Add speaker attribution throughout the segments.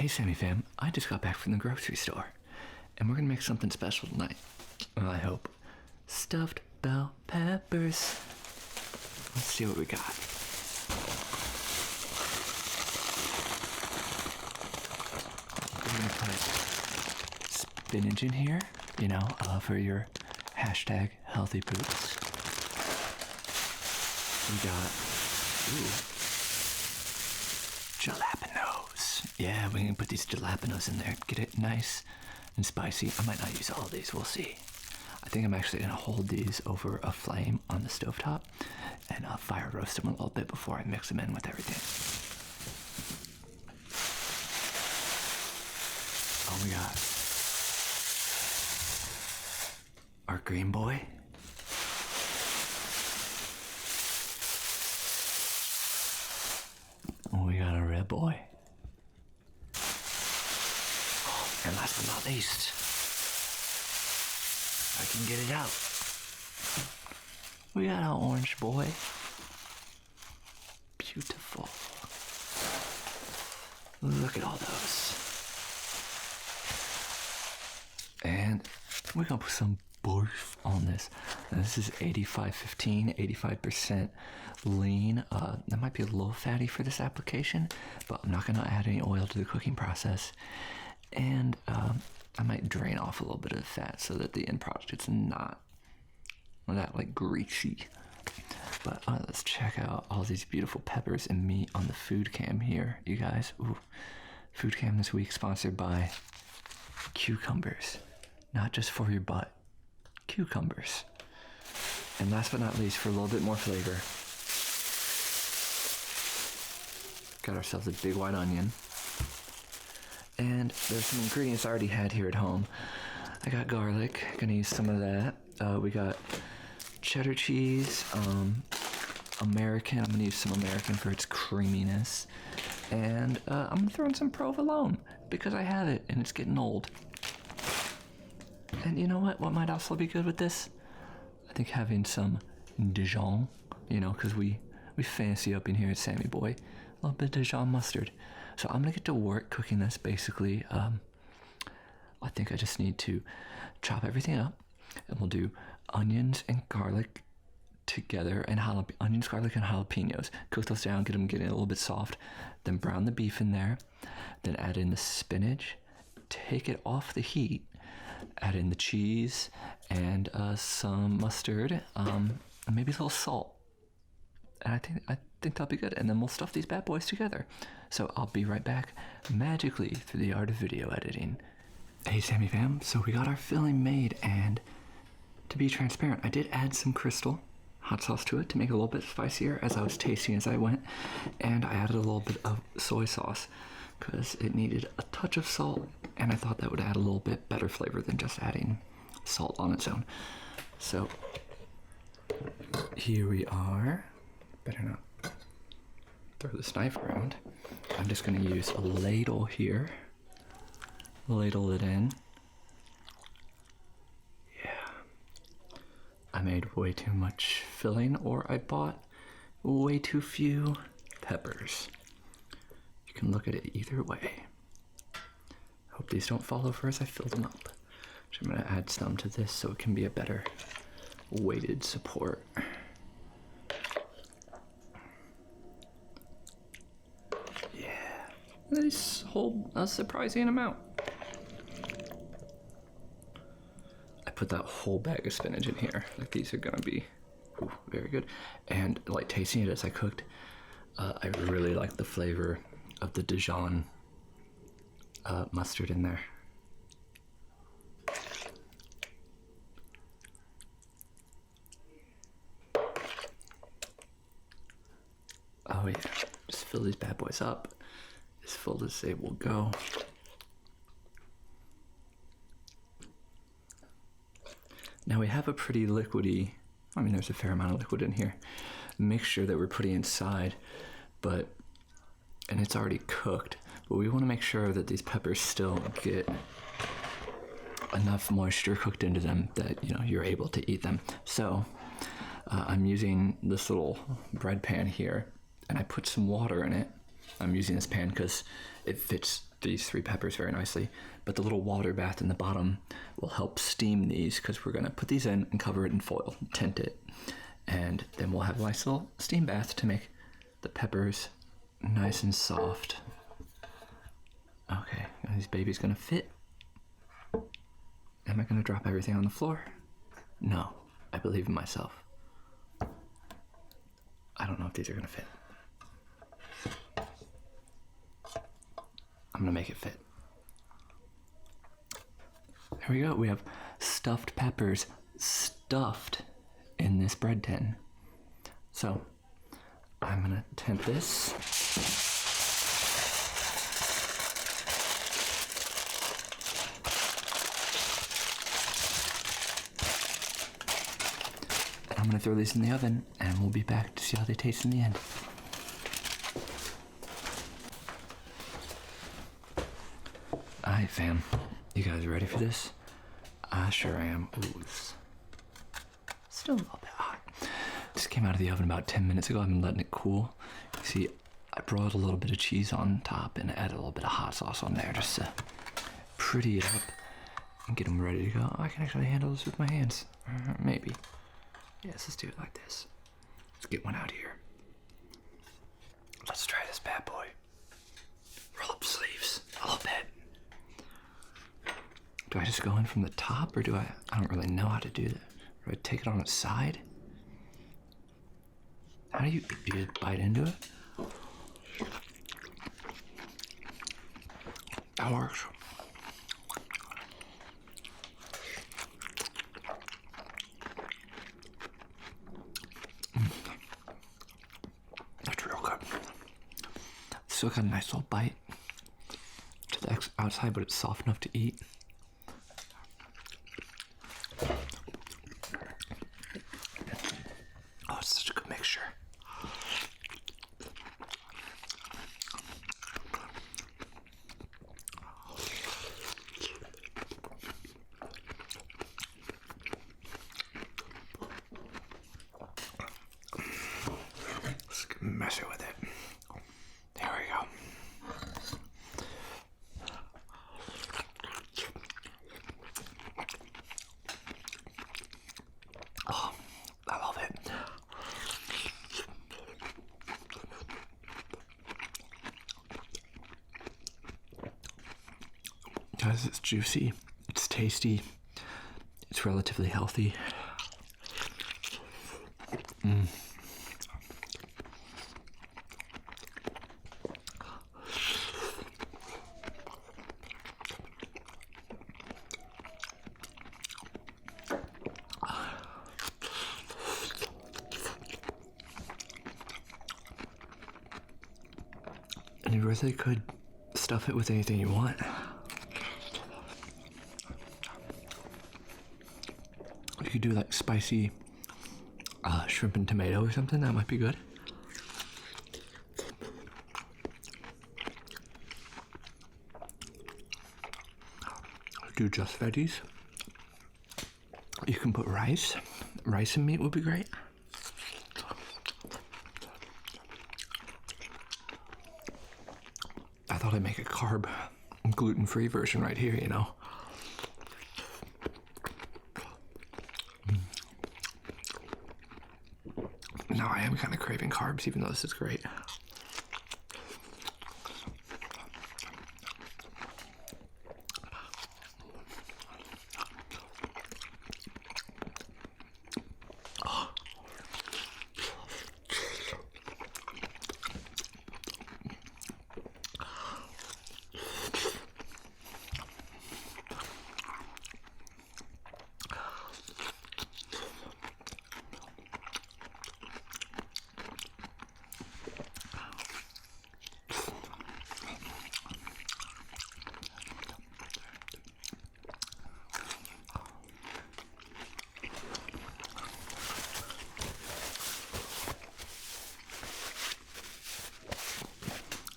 Speaker 1: Hey Sammy fam, I just got back from the grocery store and we're gonna make something special tonight. Well, I hope. Stuffed bell peppers. Let's see what we got. We're gonna put spinach in here, for your hashtag healthy poops. We got, jalapenos. Yeah, we can put these jalapenos in there, get it nice and spicy. I might not use all of these, we'll see. I think I'm actually gonna hold these over a flame on the stovetop and fire roast them a little bit before I mix them in with everything. Oh, we got our green boy. We got a red boy. And last but not least, I can get it out. We got an orange boy. Beautiful. Look at all those. And we're gonna put some barf on this. Now, this is 85-15, 85% lean. That might be a little fatty for this application, but I'm not gonna add any oil to the cooking process. And I might drain off a little bit of the fat so that the end product is not that like greasy. But let's check out all these beautiful peppers and meat on the food cam here, you guys. Ooh, food cam this week sponsored by cucumbers, not just for your butt, cucumbers. And last but not least, for a little bit more flavor, got ourselves a big white onion. And there's some ingredients I already had here at home. I got garlic, gonna use some of that. We got cheddar cheese, American. I'm gonna use some American for its creaminess. And I'm gonna throw in some provolone because I have it and it's getting old. And you know what? What might also be good with this? I think having some Dijon, because we fancy up in here at Sammy Boy. A little bit of Dijon mustard. So I'm gonna get to work cooking this basically. I think I just need to chop everything up and we'll do onions and garlic together and onions, garlic, and jalapenos. Cook those down, get them getting a little bit soft. Then brown the beef in there. Then add in the spinach. Take it off the heat. Add in the cheese and some mustard, and maybe a little salt. And I think that'll be good. And then we'll stuff these bad boys together. So I'll be right back magically through the art of video editing. Hey Sammy fam, so we got our filling made, and to be transparent, I did add some crystal hot sauce to it to make it a little bit spicier as I was tasting as I went. And I added a little bit of soy sauce because it needed a touch of salt, and I thought that would add a little bit better flavor than just adding salt on its own. So here we are. Better not throw this knife around. I'm just gonna use a ladle here. Ladle it in. Yeah. I made way too much filling, or I bought way too few peppers. You can look at it either way. Hope these don't fall over as I fill them up. So I'm gonna add some to this so it can be a better weighted support. Yeah, these hold a surprising amount. I put that whole bag of spinach in here. Like, these are gonna be very good. And like tasting it as I cooked, I really like the flavor of the Dijon mustard in there. Oh yeah, just fill these bad boys up as full as they will go. Now we have a pretty liquidy, there's a fair amount of liquid in here, mixture that we're putting inside, and it's already cooked, but we want to make sure that these peppers still get enough moisture cooked into them that you're able to eat them. So I'm using this little bread pan here, and I put some water in it. I'm using this pan because it fits these 3 peppers very nicely, but the little water bath in the bottom will help steam these because we're going to put these in and cover it in foil, tint it, and then we'll have a nice little steam bath to make the peppers nice and soft. Okay, are these babies going to fit? Am I going to drop everything on the floor? No, I believe in myself. I don't know if these are going to fit. I'm gonna make it fit. Here we go. We have stuffed peppers stuffed in this bread tin. So I'm gonna tint this. And I'm gonna throw these in the oven and we'll be back to see how they taste in the end. Alright fam, you guys ready for this? I sure am. Ooh, it's still a little bit hot. Just came out of the oven about 10 minutes ago. I've been letting it cool. You see, I broiled a little bit of cheese on top and added a little bit of hot sauce on there just to pretty it up and get them ready to go. I can actually handle this with my hands. Maybe. Yes, let's do it like this. Let's get one out here. Let's try this bad boy. Roll up sleeves a little bit. Do I just go in from the top, or do I don't really know how to do that. Do I take it on its side? How do you just bite into it? That works. That's real good. Still got a nice little bite to the outside, but it's soft enough to eat. Oh, it's such a good mixture. Let's get messy with it. There we go. Oh, I love it. Guys, it's juicy, it's tasty, it's relatively healthy. And you really could stuff it with anything you want. You could do like spicy shrimp and tomato or something. That might be good. Do just veggies. You can put rice. Rice and meat would be great. I thought I'd make a carb, gluten-free version right here, you know. Now I am kind of craving carbs, even though this is great.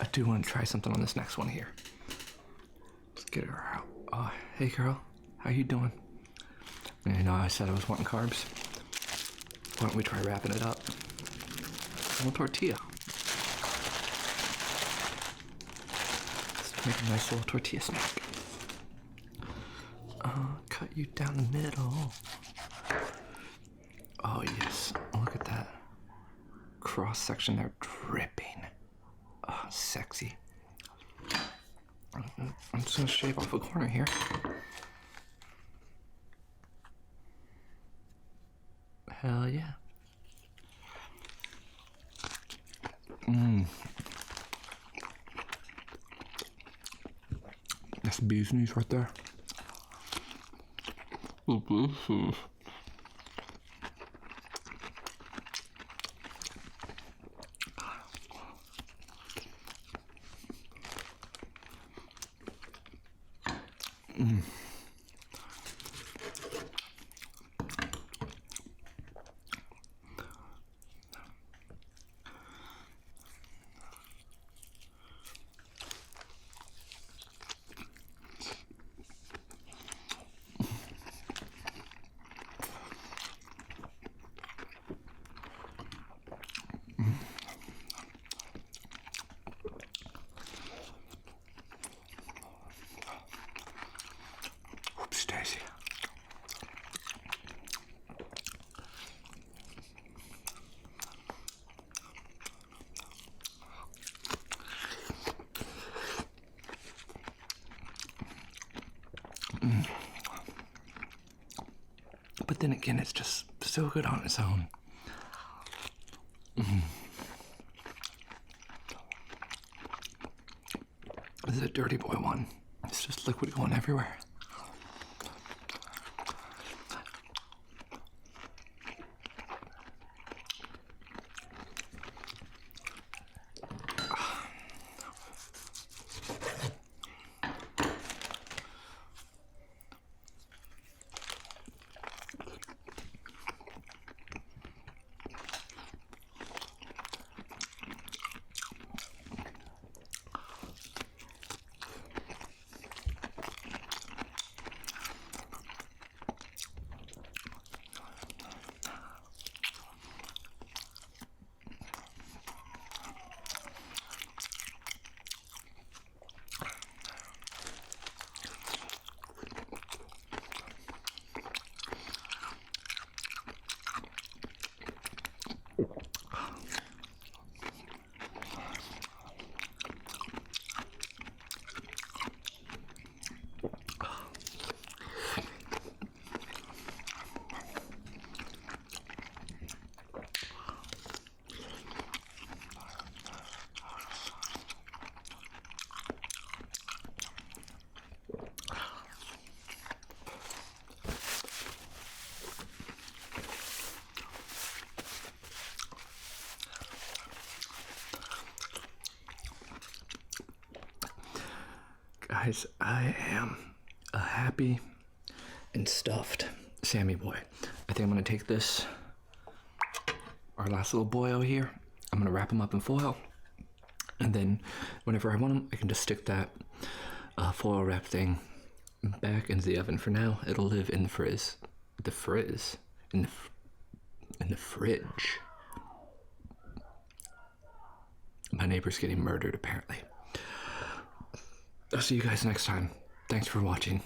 Speaker 1: I do want to try something on this next one here. Let's get her out. Oh, hey girl, how you doing? You know, I said I was wanting carbs. Why don't we try wrapping it up? A little tortilla. Let's Make a nice little tortilla snack. Cut you down the middle. Oh yes, look at that cross section there, dripping. Oh, sexy. I'm just gonna shave off a corner here. Hell yeah. That's bee's knees right there. Oops, Daisy. But then again, it's just so good on its own. This is a dirty boy one. It's just liquid going everywhere. Guys, I am a happy and stuffed Sammy boy. I think I'm gonna take this, our last little boyo here, I'm gonna wrap him up in foil, and then whenever I want him, I can just stick that foil wrap thing back into the oven. For now, it'll live in the frizz. In the fridge. My neighbor's getting murdered, apparently. I'll see you guys next time. Thanks for watching.